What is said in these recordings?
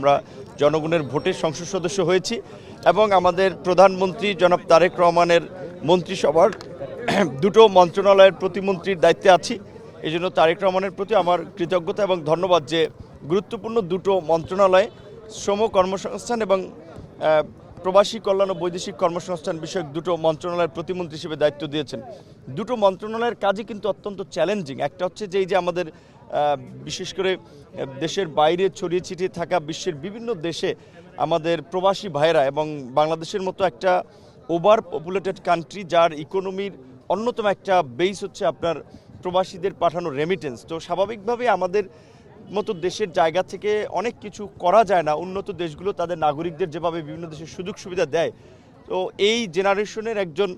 আমরা জনগণের ভোটের সংসদ সদস্য হয়েছি এবং আমাদের প্রধানমন্ত্রী জনাব তারেক রহমানের মন্ত্রিসভার দুটো মন্ত্রণালয়ের প্রতিমন্ত্রীর দায়িত্বে আছি। এই জন্য তারেক রহমানের প্রতি আমার কৃতজ্ঞতা এবং ধন্যবাদ যে গুরুত্বপূর্ণ দুটো মন্ত্রণালয় শ্রম কর্মসংস্থান এবং প্রবাসী কল্যাণ ও বৈদেশিক কর্মসংস্থান বিষয়ক দুটো মন্ত্রণালয়ের প্রতিমন্ত্রী হিসেবে দায়িত্ব দিয়েছেন। দুটো মন্ত্রণালয়ের কাজই কিন্তু অত্যন্ত চ্যালেঞ্জিং। একটা হচ্ছে যে এই যে আমাদের বিশেষ করে দেশের বাইরে ছড়িয়ে ছিটিয়ে থাকা বিশ্বের বিভিন্ন দেশে আমাদের প্রবাসী ভাইয়েরা এবং বাংলাদেশের মতো একটা ওভার পপুলেটেড কান্ট্রি যার ইকোনমির অন্যতম একটা বেস হচ্ছে আপনার প্রবাসীদের পাঠানো রেমিটেন্স। তো স্বাভাবিকভাবে আমাদের মতো দেশের জায়গা থেকে অনেক কিছু করা যায় না। উন্নত দেশগুলো তাদের নাগরিকদের যেভাবে বিভিন্ন দেশের সুযোগ সুবিধা দেয়, তো এই জেনারেশনের একজন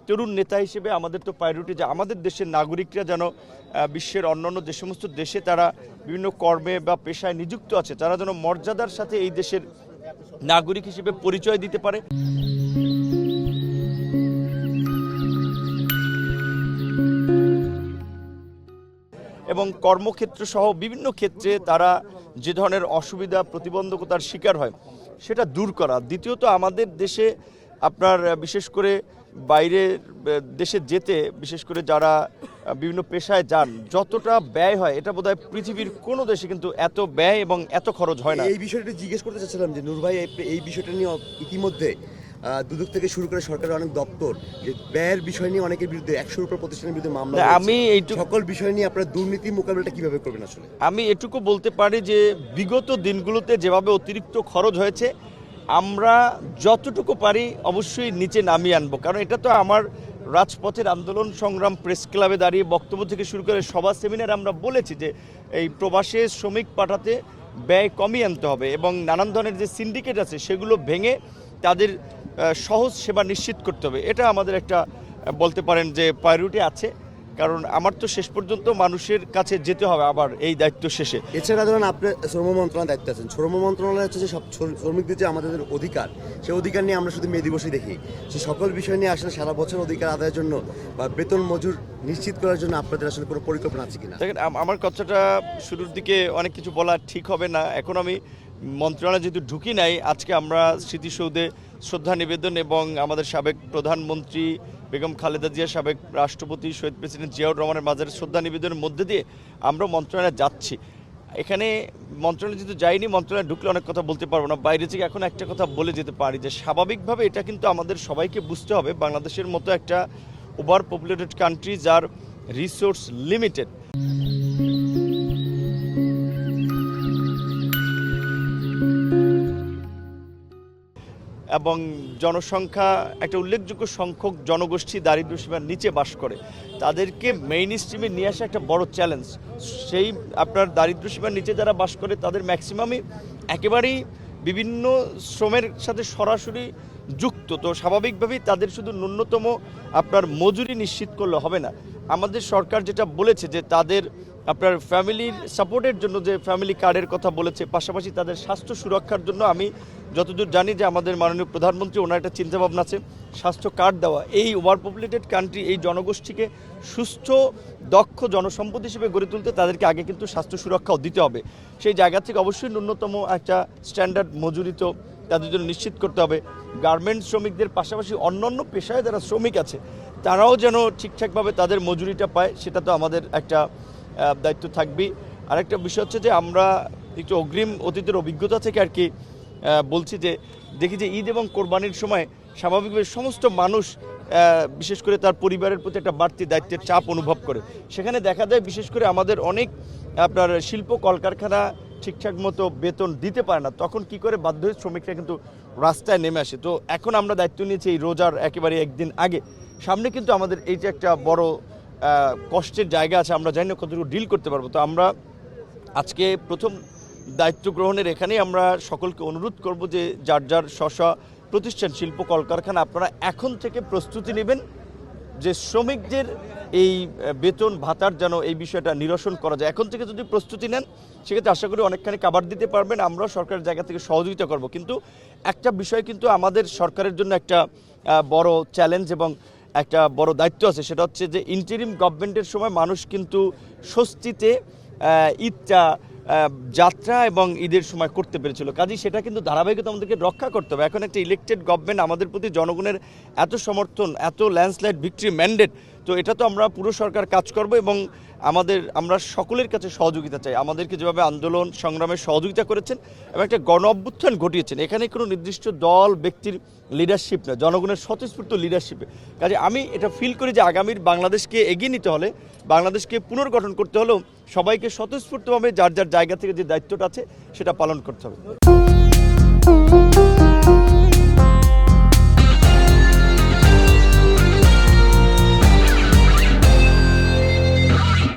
তরুণ নেতা হিসেবে আমাদের তো প্রায়োরিটি যে আমাদের দেশের নাগরিকরা যেন বিশ্বের অন্যান্য যে সমস্ত দেশে তারা বিভিন্ন কর্মে বা পেশায় নিযুক্ত আছে তারা যেন মর্যাদার সাথে এই দেশের নাগরিক হিসেবে পরিচয় দিতে পারে। এবং কর্মক্ষেত্র সহ বিভিন্ন ক্ষেত্রে তারা যে ধরনের অসুবিধা প্রতিবন্ধকতার শিকার হয় সেটা দূর করা। দ্বিতীয়ত আমাদের দেশে আপনার বিশেষ করে বাইরে দেশে যেতে বিশেষ করে যারা বিভিন্ন পেশায় যান যতটা ব্যয় হয় এটা বোধহয় পৃথিবীর কোনো দেশে কিন্তু এত ব্যয় এবং এত খরচ হয় না। এই বিষয়টা জিজ্ঞেস করতে চাচ্ছিলাম যে নূর ভাই এই বিষয়টা নিয়ে ইতিমধ্যে দুদক থেকে শুরু করে সরকারের অনেক দপ্তর যে ব্যয়ের বিষয় নিয়ে অনেকের বিরুদ্ধে 100-র উপর প্রতিষ্ঠানের বিরুদ্ধে মামলা। আমি এইটুকু সকল বিষয় নিয়ে আপনারা দুর্নীতি মোকাবেলাটা কিভাবে করবেন আসলে? আমি এটুকু বলতে পারি যে বিগত দিনগুলোতে যেভাবে অতিরিক্ত খরচ হয়েছে আমরা যতটুকু পারি অবশ্যই নিচে নামিয়ে আনবো। কারণ এটা তো আমার রাজপথের আন্দোলন সংগ্রাম প্রেস ক্লাবে দাঁড়িয়ে বক্তব্য থেকে শুরু করে সভা সেমিনার আমরা বলেছি যে এই প্রবাসে শ্রমিক পাঠাতে ব্যয় কমিয়ে আনতে হবে এবং নানান ধরনের যে সিন্ডিকেট আছে সেগুলো ভেঙে তাদের সহজ সেবা নিশ্চিত করতে হবে। এটা আমাদের একটা বলতে পারেন যে প্রায়োরিটি আছে, কারণ আমার তো শেষ পর্যন্ত মানুষের কাছে যেতে হবে আবার এই দায়িত্ব শেষে। এছাড়া ধরেন আপনি শ্রম মন্ত্রণালয়ের দায়িত্ব আছেন। শ্রম মন্ত্রণালয় হচ্ছে যে সব শ্রমিকদের যে আমাদের অধিকার, সেই অধিকার নিয়ে আমরা শুধু মে দিবসই দেখি। সে সকল বিষয় নিয়ে আসলে সারা বছর অধিকার আদায়ের জন্য বা বেতন মজুর নিশ্চিত করার জন্য আপনাদের আসলে কোনো পরিকল্পনা আছে কিনা? দেখেন, আমার কথাটা শুরুর দিকে অনেক কিছু বলা ঠিক হবে না। এখন আমি মন্ত্রণালয় যেহেতু ঢুকি নাই, আজকে আমরা স্মৃতিসৌধে শ্রদ্ধা নিবেদন এবং আমাদের সাবেক প্রধানমন্ত্রী বেগম খালেদা জিয়া, সাবেক রাষ্ট্রপতি শহীদ প্রেসিডেন্ট জিয়াউর রহমানের মাঝারে শ্রদ্ধা নিবেদনের মধ্যে দিয়ে আমরা মন্ত্রণালয়ে যাচ্ছি। এখানে মন্ত্রণালয় যেহেতু যাইনি, মন্ত্রণালয়ে ঢুকলে অনেক কথা বলতে পারবো না। বাইরে থেকে এখন একটা কথা বলে যেতে পারি যে স্বাভাবিকভাবে এটা কিন্তু আমাদের সবাইকে বুঝতে হবে, বাংলাদেশের মতো একটা ওভার পপুলেটেড কান্ট্রি যার রিসোর্স লিমিটেড, এবং জনসংখ্যা একটা উল্লেখযোগ্য সংখ্যক জনগোষ্ঠী দারিদ্র্যসীমার নিচে বাস করে, তাদেরকে মেইন স্ট্রিমে নিয়ে আসা একটা বড় চ্যালেঞ্জ। সেই আপনার দারিদ্র্যসীমার নিচে যারা বাস করে তাদের ম্যাক্সিমামই একেবারেই বিভিন্ন শ্রমের সাথে সরাসরি যুক্ত। তো স্বাভাবিকভাবেই তাদের শুধু ন্যূনতম আপনার মজুরি নিশ্চিত করলে হবে না। আমাদের সরকার যেটা বলেছে যে তাদের আপনার ফ্যামিলির সাপোর্টের জন্য যে ফ্যামিলি কার্ডের কথা বলেছে, পাশাপাশি তাদের স্বাস্থ্য সুরক্ষার জন্য আমি যতদূর জানি যে আমাদের মাননীয় প্রধানমন্ত্রী ওনার একটা চিন্তাভাবনা আছে স্বাস্থ্য কার্ড দেওয়া। এই ওভার পপুলেটেড কান্ট্রি এই জনগোষ্ঠীকে সুস্থ দক্ষ জনসম্পদ হিসেবে গড়ে তুলতে তাদেরকে আগে কিন্তু স্বাস্থ্য সুরক্ষাও দিতে হবে। সেই জায়গা থেকে অবশ্যই ন্যূনতম একটা স্ট্যান্ডার্ড মজুরি তো তাদের জন্য নিশ্চিত করতে হবে। গার্মেন্টস শ্রমিকদের পাশাপাশি অন্যান্য পেশায় যারা শ্রমিক আছে তারাও যেন ঠিকঠাকভাবে তাদের মজুরিটা পায়, সেটা তো আমাদের একটা দায়িত্ব থাকবেই। আরেকটা বিষয় হচ্ছে যে আমরা একটু অগ্রিম অতীতের অভিজ্ঞতা থেকে আর কি বলছি যে দেখি যে ঈদ এবং কোরবানির সময় স্বাভাবিকভাবে সমস্ত মানুষ বিশেষ করে তার পরিবারের প্রতি একটা বাড়তি দায়িত্বের চাপ অনুভব করে। সেখানে দেখা যায় বিশেষ করে আমাদের অনেক আপনার শিল্প কলকারখানা ঠিকঠাক মতো বেতন দিতে পারে না, তখন কি করে বাধ্য হয়ে শ্রমিকরা কিন্তু রাস্তায় নেমে আসে। তো এখন আমরা দায়িত্ব নিয়েছি এই রোজার একেবারে একদিন আগে, সামনে কিন্তু আমাদের এই যে একটা বড় কষ্টের জায়গা আছে, আমরা জানি না কতটুকু ডিল করতে পারবো। তো আমরা আজকে প্রথম দায়িত্ব গ্রহণের এখানেই আমরা সকলকে অনুরোধ করব যে যার যার স্ব প্রতিষ্ঠান শিল্প কলকারখানা আপনারা এখন থেকে প্রস্তুতি নেবেন যে শ্রমিকদের এই বেতন ভাতার যেন এই বিষয়টা নিরসন করা যায়। এখন থেকে যদি প্রস্তুতি নেন সেক্ষেত্রে আশা করি অনেকখানি কাভার দিতে পারবেন, আমরাও সরকারের জায়গা থেকে সহযোগিতা করব। কিন্তু একটা বিষয় কিন্তু আমাদের সরকারের জন্য একটা বড় চ্যালেঞ্জ এবং একটা বড় দায়িত্ব আছে, সেটা হচ্ছে যে ইন্টারিম গভর্নমেন্টের সময় মানুষ কিন্তু স্বস্তিতে ঈদটা যাত্রা এবং ঈদের সময় করতে পেরেছিল। কাজেই সেটা কিন্তু ধারাবাহিকতা আমাদেরকে রক্ষা করতে হবে। এখন একটা ইলেকটেড গভর্নমেন্ট, আমাদের প্রতি জনগণের এত সমর্থন, এত ল্যান্ডস্লাইড ভিক্টরি ম্যান্ডেট, তো এটা তো আমরা পুরো সরকার কাজ করব এবং আমরা সকলের কাছে সহযোগিতা চাই। আমাদেরকে যেভাবে আন্দোলন সংগ্রামে সহযোগিতা করেছেন এবং একটা গণ অভ্যুত্থান ঘটিয়েছেন, এখানে কোনো নির্দিষ্ট দল ব্যক্তির লিডারশিপ না, জনগণের স্বতঃস্ফূর্ত লিডারশিপে। কাজে আমি এটা ফিল করি যে আগামীর বাংলাদেশকে এগিয়ে নিতে হলে, বাংলাদেশকে পুনর্গঠন করতে হলেও সবাইকে স্বতঃস্ফূর্তভাবে যার যার জায়গা থেকে যে দায়িত্বটা আছে সেটা পালন করতে হবে।